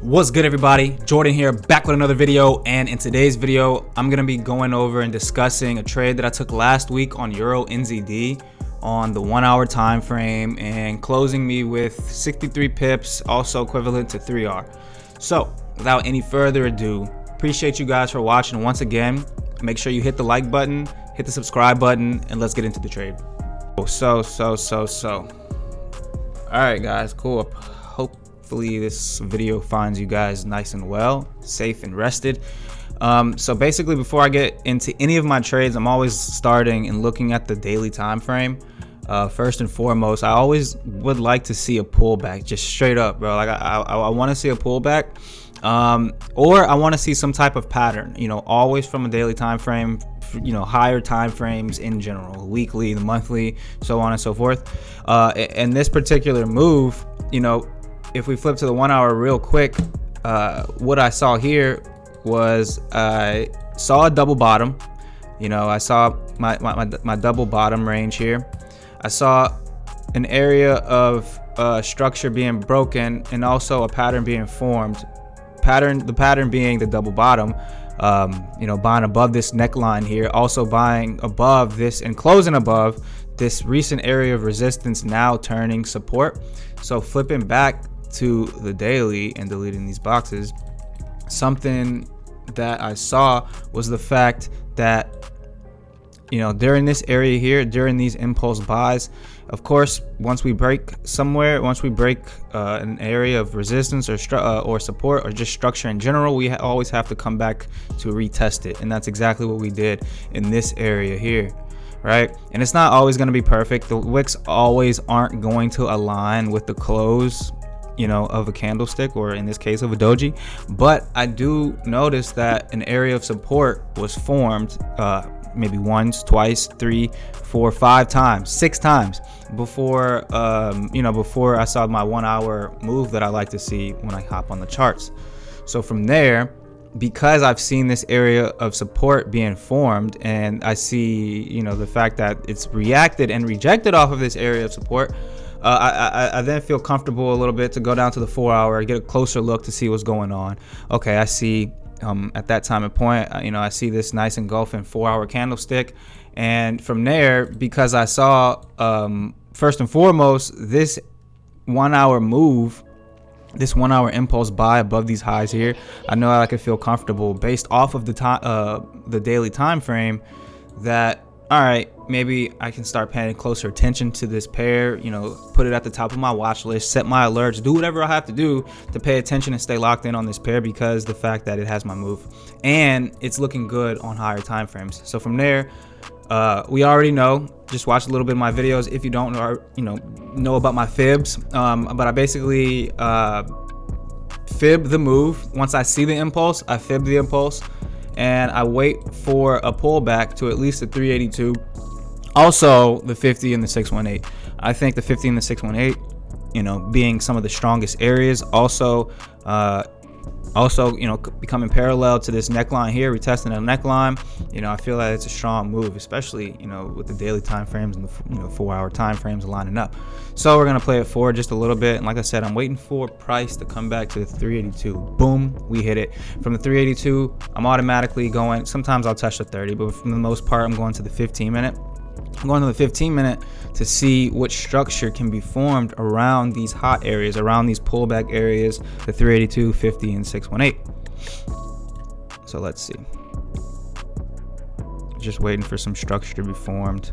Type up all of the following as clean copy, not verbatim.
What's good, everybody? Jordan here, back with another video, and in today's video I'm gonna be going over and discussing a trade that I took last week on EurNzd on the 1 hour time frame and closing me with 63 pips, also equivalent to 3R. So without any further ado, appreciate you guys for watching. Once again, make sure you hit the like button, hit the subscribe button, and let's get into the trade. So all right guys, cool. Hopefully this video finds you guys nice and well, safe and rested. So basically, before I get into any of my trades, I'm always starting and looking at the daily time frame. First and foremost, I always would like to see a pullback, just straight up, bro. Like I want to see a pullback, or I want to see some type of pattern, you know, always from a daily time frame, you know, higher time frames in general, weekly, the monthly, so on and so forth. And this particular move, you know, if we flip to the 1 hour real quick, what I saw here was I saw a double bottom. You know, I saw my double bottom range here. I saw an area of structure being broken and also a pattern being formed. The pattern being the double bottom. You know, buying above this neckline here, also buying above this and closing above this recent area of resistance, now turning support. So flipping back to the daily and deleting these boxes, something that I saw was the fact that, you know, during this area here, during these impulse buys, of course, once we break somewhere, once we break an area of resistance or support or just structure in general, we always have to come back to retest it. And that's exactly what we did in this area here, right? And it's not always going to be perfect. The wicks always aren't going to align with the close, you know, of a candlestick, or in this case of a doji. But I do notice that an area of support was formed maybe once, twice, 3, 4, 5 times, 6 times before you know, before I saw my 1 hour move that I like to see when I hop on the charts. So from there, because I've seen this area of support being formed, and I see, you know, the fact that it's reacted and rejected off of this area of support, I then feel comfortable a little bit to go down to the 4 hour, get a closer look to see what's going on. Okay, I see at that time and point, you know, I see this nice engulfing 4 hour candlestick, and from there, because I saw first and foremost this 1 hour move, this 1 hour impulse buy above these highs here, I know I could feel comfortable based off of the daily time frame that, all right, maybe I can start paying closer attention to this pair, you know, put it at the top of my watch list, set my alerts, do whatever I have to do to pay attention and stay locked in on this pair, because the fact that it has my move and it's looking good on higher time frames. So from there, we already know, just watch a little bit of my videos if you don't know about my fibs, but I basically fib the move. Once I see the impulse, I fib the impulse, and I wait for a pullback to at least the 382, also the 50 and the 618. I think the 50 and the 618, you know, being some of the strongest areas, also you know, becoming parallel to this neckline here, retesting a neckline, you know, I feel that it's a strong move, especially, you know, with the daily time frames and the, you know, 4 hour time frames lining up. So we're gonna play it forward just a little bit, and like I said, I'm waiting for price to come back to the 382. Boom, we hit it. From the 382, I'm automatically going, sometimes I'll touch the 30, but for the most part, I'm going to the 15 minute. I'm going to the 15 minute to see what structure can be formed around these hot areas, around these pullback areas, the 382, 50, and 618. So let's see. Just waiting for some structure to be formed,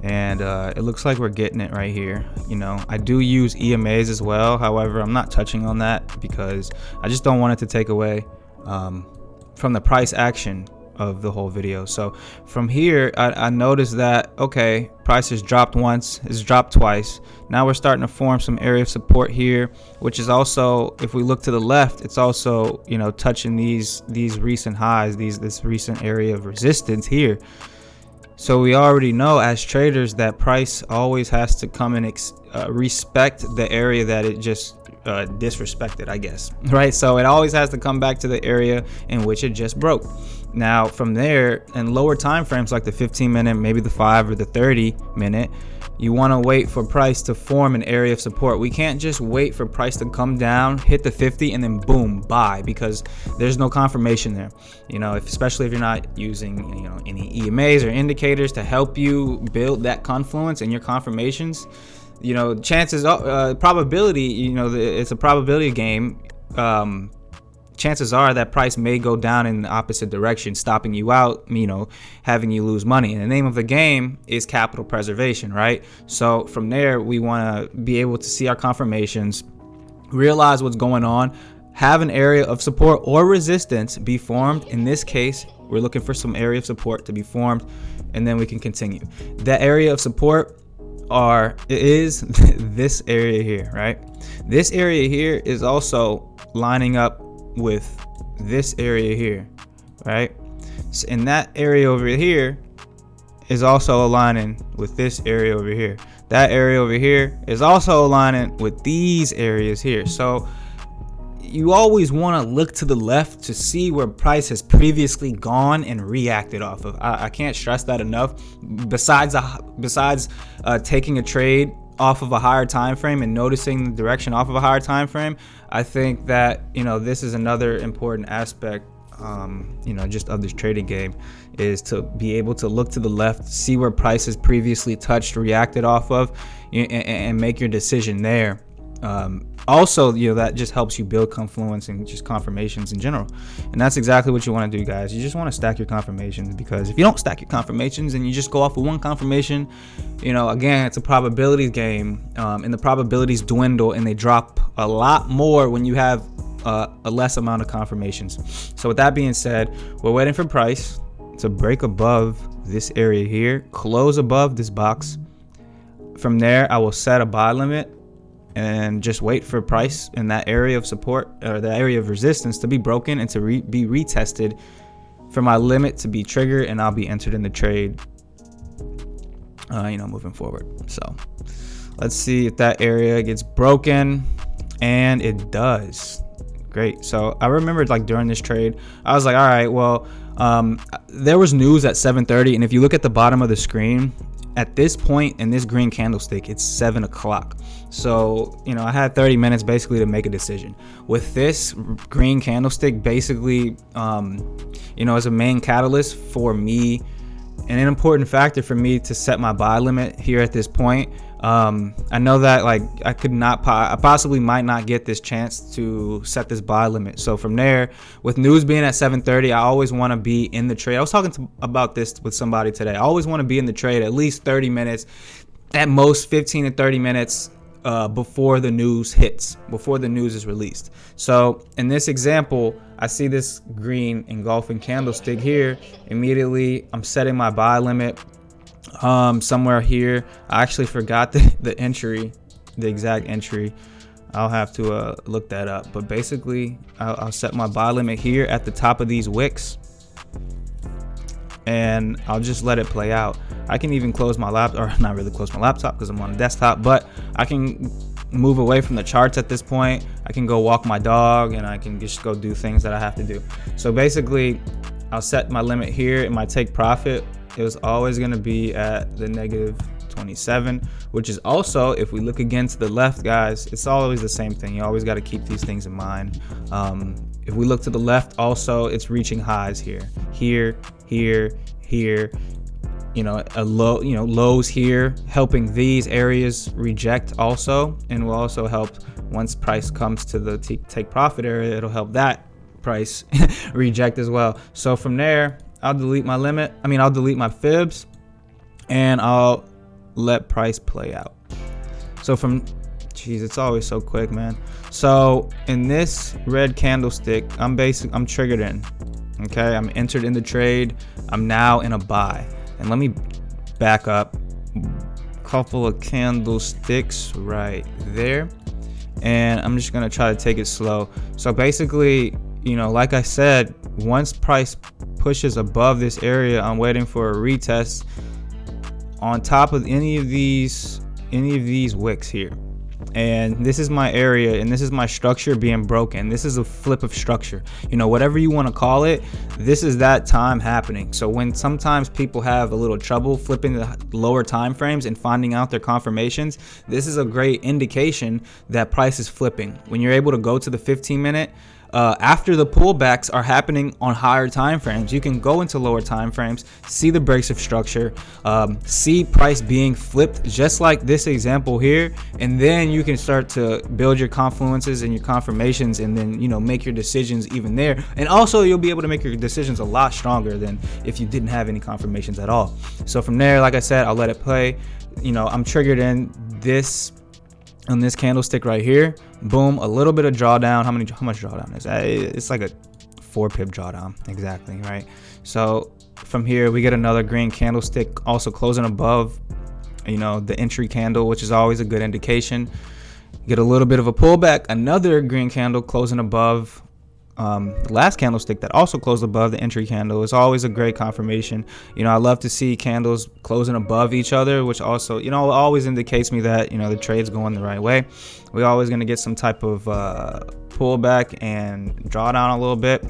and it looks like we're getting it right here. You know, I do use EMAs as well. However, I'm not touching on that because I just don't want it to take away from the price action of the whole video. So from here, I noticed that, okay, price has dropped once, it's dropped twice. Now we're starting to form some area of support here, which is also, if we look to the left, it's also, you know, touching these recent highs, this recent area of resistance here. So we already know as traders that price always has to come and respect the area that it just disrespected, I guess, right? So it always has to come back to the area in which it just broke. Now from there, in lower time frames like the 15 minute, maybe the 5 or the 30 minute, you want to wait for price to form an area of support. We can't just wait for price to come down, hit the 50, and then boom, buy, because there's no confirmation there. Especially if you're not using any EMAs or indicators to help you build that confluence and your confirmations. Chances probability, it's a probability game. Chances are that price may go down in the opposite direction, stopping you out, having you lose money. And the name of the game is capital preservation, right? So from there, we want to be able to see our confirmations, realize what's going on, have an area of support or resistance be formed. In this case, we're looking for some area of support to be formed, and then we can continue. That area of support is this area here, right? This area here is also lining up with this area here, right? So, and that area over here is also aligning with this area over here. That area over here is also aligning with these areas here. So you always want to look to the left to see where price has previously gone and reacted off of. I can't stress that enough. Besides taking a trade off of a higher time frame and noticing the direction off of a higher time frame, I think that this is another important aspect just of this trading game, is to be able to look to the left, see where price has previously touched, reacted off of, and make your decision there. Also, that just helps you build confluence and just confirmations in general. And that's exactly what you want to do, guys. You just want to stack your confirmations, because if you don't stack your confirmations and you just go off of one confirmation, again, it's a probabilities game, and the probabilities dwindle and they drop a lot more when you have a less amount of confirmations. So with that being said, we're waiting for price to break above this area here, close above this box. From there, I will set a buy limit and just wait for price in that area of support or the area of resistance to be broken and to be retested for my limit to be triggered, and I'll be entered in the trade moving forward. So let's see if that area gets broken, and it does. Great. So I remember during this trade, I was like, all right, well, there was news at 7:30, and if you look at the bottom of the screen, at this point in this green candlestick, it's 7 o'clock. So, I had 30 minutes basically to make a decision. With this green candlestick, basically, as a main catalyst for me, and an important factor for me to set my buy limit here at this point. I know that I possibly might not get this chance to set this buy limit. So from there, with news being at 7:30, I always want to be in the trade. I was talking about this with somebody today. I always want to be in the trade at least 30 minutes, at most 15 to 30 minutes before the news hits, before the news is released. So in this example, I see this green engulfing candlestick here. Immediately, I'm setting my buy limit somewhere here. I actually forgot the entry, the exact entry. I'll have to look that up. But basically, I'll set my buy limit here at the top of these wicks, and I'll just let it play out. I can even close my laptop, or not really close my laptop because I'm on a desktop, but I can move away from the charts at this point. I can go walk my dog, and I can just go do things that I have to do. So basically, I'll set my limit here, and my take profit, it was always going to be at the negative 27, which is also, if we look again to the left, guys, it's always the same thing. You always got to keep these things in mind. If we look to the left, also, it's reaching highs here, a low, lows here, helping these areas reject also, and will also help once price comes to the take profit area. It'll help that price reject as well. So from there, I'll delete my limit. I'll delete my fibs, and I'll let price play out. So it's always so quick, man. So in this red candlestick, I'm triggered in. Okay, I'm entered in the trade. I'm now in a buy. And let me back up. Couple of candlesticks right there. And I'm just gonna try to take it slow. So basically, like I said, once price pushes above this area, I'm waiting for a retest on top of any of these wicks here. and this is my area, and this is my structure being broken. This is a flip of structure, you know, whatever you want to call it. This is that time happening. So when sometimes people have a little trouble flipping the lower time frames and finding out their confirmations, this is a great indication that price is flipping. When you're able to go to the 15-minute after the pullbacks are happening on higher time frames, you can go into lower time frames, see the breaks of structure, see price being flipped just like this example here, and then you can start to build your confluences and your confirmations, and then, you know, make your decisions even there. And also you'll be able to make your decisions a lot stronger than if you didn't have any confirmations at all. So from there, like I said, I'll let it play. You know, I'm triggered in this on this candlestick right here. Boom, a little bit of drawdown. How much drawdown is that? It's like a 4 pip drawdown, exactly, right? So from here we get another green candlestick also closing above, you know, the entry candle, which is always a good indication. Get a little bit of a pullback, another green candle closing above the last candlestick that also closed above the entry candle. Is always a great confirmation. You know, I love to see candles closing above each other, which also, you know, always indicates me that, you know, the trade's going the right way. We're always going to get some type of pullback and drawdown a little bit.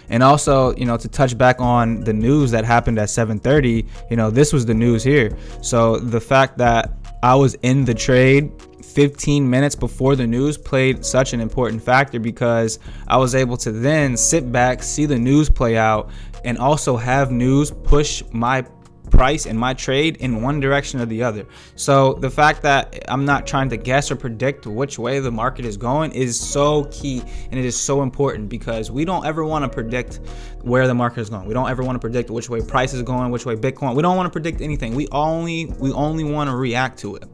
And also, you know, to touch back on the news that happened at 7:30, you know, this was the news here. So the fact that I was in the trade 15 minutes before the news played such an important factor, because I was able to then sit back, see the news play out, and also have news push my price and my trade in one direction or the other. So the fact that I'm not trying to guess or predict which way the market is going is so key, and it is so important, because we don't ever want to predict where the market is going. We don't ever want to predict which way price is going, which way Bitcoin. We don't want to predict anything. We only want to react to it.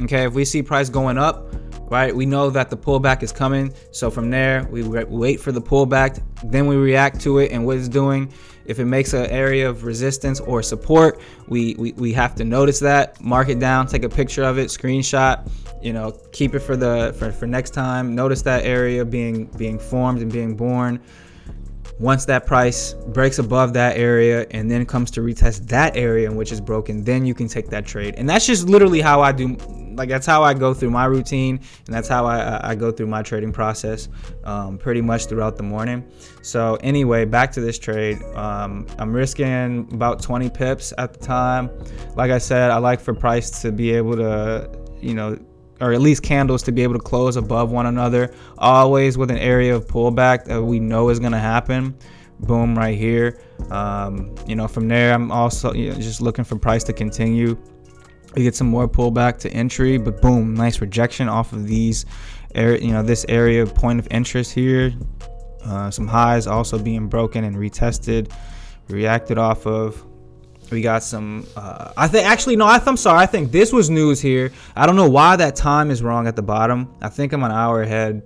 Okay, if we see price going up, right, we know that the pullback is coming. So from there, we wait for the pullback, then we react to it and what it's doing. If it makes an area of resistance or support, we have to notice that, mark it down, take a picture of it, screenshot, you know, keep it for next time. Notice that area being formed and being born. Once that price breaks above that area and then comes to retest that area in which is broken, then you can take that trade. And that's just literally how I do. Like, that's how I go through my routine, and that's how I go through my trading process pretty much throughout the morning. So anyway, back to this trade. I'm risking about 20 pips at the time. Like I said, I like for price to be able to, you know, or at least candles to be able to close above one another, always with an area of pullback that we know is going to happen. Boom, right here. You know, from there, I'm also, you know, just looking for price to continue. We get some more pullback to entry, but boom, nice rejection off of these area, you know, this area of point of interest here. Some highs also being broken and retested, reacted off of. We got some I'm sorry, I think this was news here. I don't know why that time is wrong at the bottom. I think I'm an hour ahead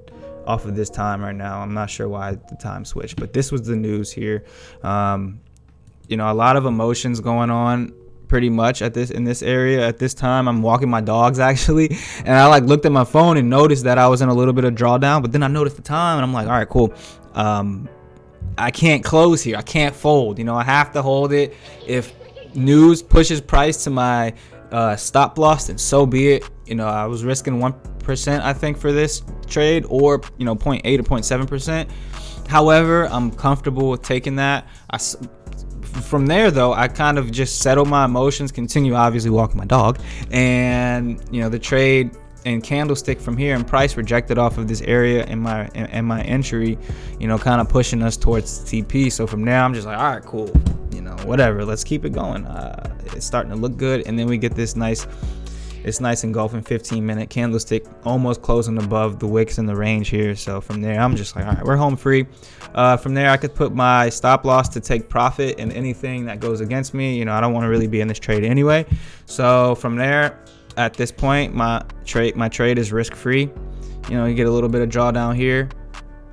off of this time right now. I'm not sure why the time switched, but this was the news here. You know, a lot of emotions going on pretty much in this area at this time. I'm walking my dogs actually, and I like looked at my phone and noticed that I was in a little bit of drawdown, but then I noticed the time and I'm like, all right, cool. I can't close here. I can't fold. You know, I have to hold it. If news pushes price to my stop loss, then so be it. You know, I was risking 1%, I think, for this trade, or, you know, 0.8 or 0.7%. However, I'm comfortable with taking that. From there, though, I kind of just settle my emotions, continue obviously walking my dog, and, you know, the trade and candlestick from here and price rejected off of this area in my entry, you know, kind of pushing us towards TP. So from there, I'm just like, all right, cool, you know, whatever, let's keep it going. It's starting to look good, and then we get this nice engulfing 15-minute candlestick almost closing above the wicks in the range here. So from there, I'm just like, all right, we're home free. From there, I could put my stop loss to take profit in anything that goes against me. You know, I don't want to really be in this trade anyway. So from there, at this point, my trade is risk free. You know, you get a little bit of drawdown here,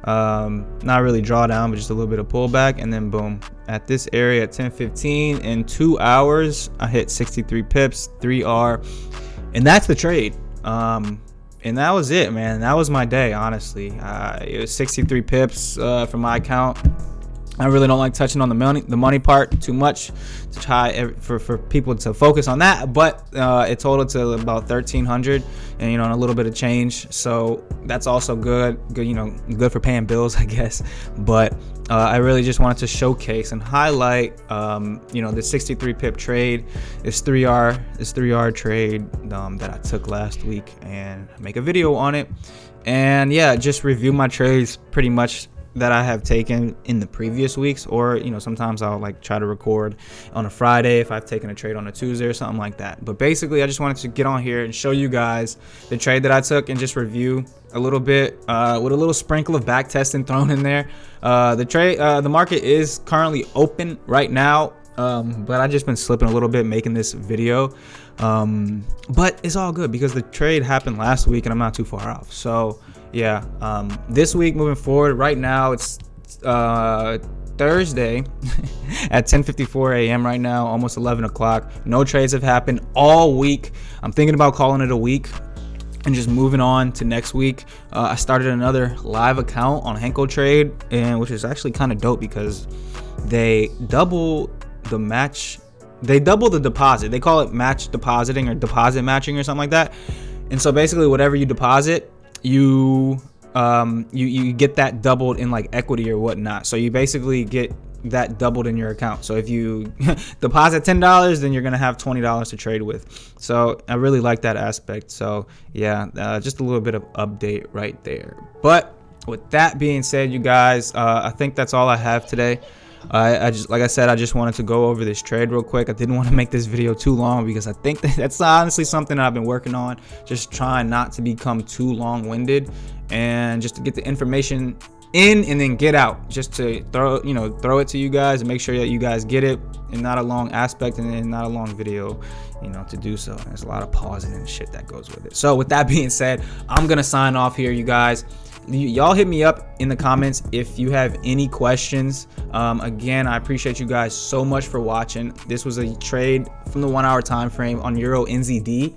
not really drawdown, but just a little bit of pullback, and then boom, at this area at 10:15 in 2 hours, I hit 63 pips, 3R, and that's the trade. And that was it, man. That was my day, honestly. It was 63 pips from my account. I really don't like touching on the money part too much to try for people to focus on that, but it totaled to about 1,300 and, you know, and a little bit of change. So that's also good, you know, good for paying bills, I guess. But I really just wanted to showcase and highlight, you know, the 63 pip trade, this 3R trade that I took last week, and make a video on it. And yeah, just review my trades pretty much that I have taken in the previous weeks, or, you know, sometimes I'll like try to record on a Friday if I've taken a trade on a Tuesday or something like that. But basically, I just wanted to get on here and show you guys the trade that I took and just review a little bit with a little sprinkle of back testing thrown in there. The market is currently open right now, but I've just been slipping a little bit making this video. But it's all good because the trade happened last week and I'm not too far off. So yeah, this week moving forward, right now it's Thursday at 10:54 a.m. right now, almost 11 o'clock. No trades have happened all week. I'm thinking about calling it a week and just moving on to next week. I started another live account on Henkel Trade, and which is actually kind of dope because they double the deposit. They call it match depositing or deposit matching or something like that. And so basically whatever you deposit, you get that doubled in like equity or whatnot. So you basically get that doubled in your account. So if you deposit $10, then you're gonna have $20 to trade with. So I really like that aspect. So yeah, just a little bit of update right there. But with that being said, you guys, I think that's all I have today. I just, like I said, I just wanted to go over this trade real quick. I didn't want to make this video too long because I think that's honestly something that I've been working on, just trying not to become too long-winded and just to get the information in and then get out, just to throw it to you guys and make sure that you guys get it, and not a long aspect and not a long video, you know, to do so. There's a lot of pausing and shit that goes with it. So with that being said, I'm gonna sign off here, you guys. Y'all hit me up in the comments if you have any questions. Again, I appreciate you guys so much for watching. This was a trade from the 1 hour time frame on EurNzd.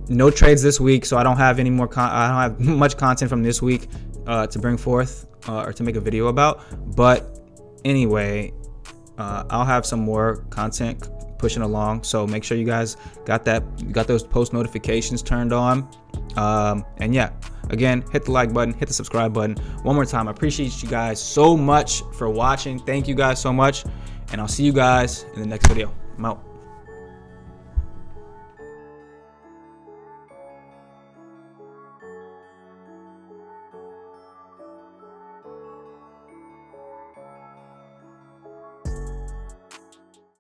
No trades this week, so I don't have any more I don't have much content from this week to bring forth or to make a video about. But anyway, I'll have some more content pushing along, so make sure you guys got those post notifications turned on. And yeah, again, hit the like button, hit the subscribe button. One more time, I appreciate you guys so much for watching. Thank you guys so much, and I'll see you guys in the next video. I'm out.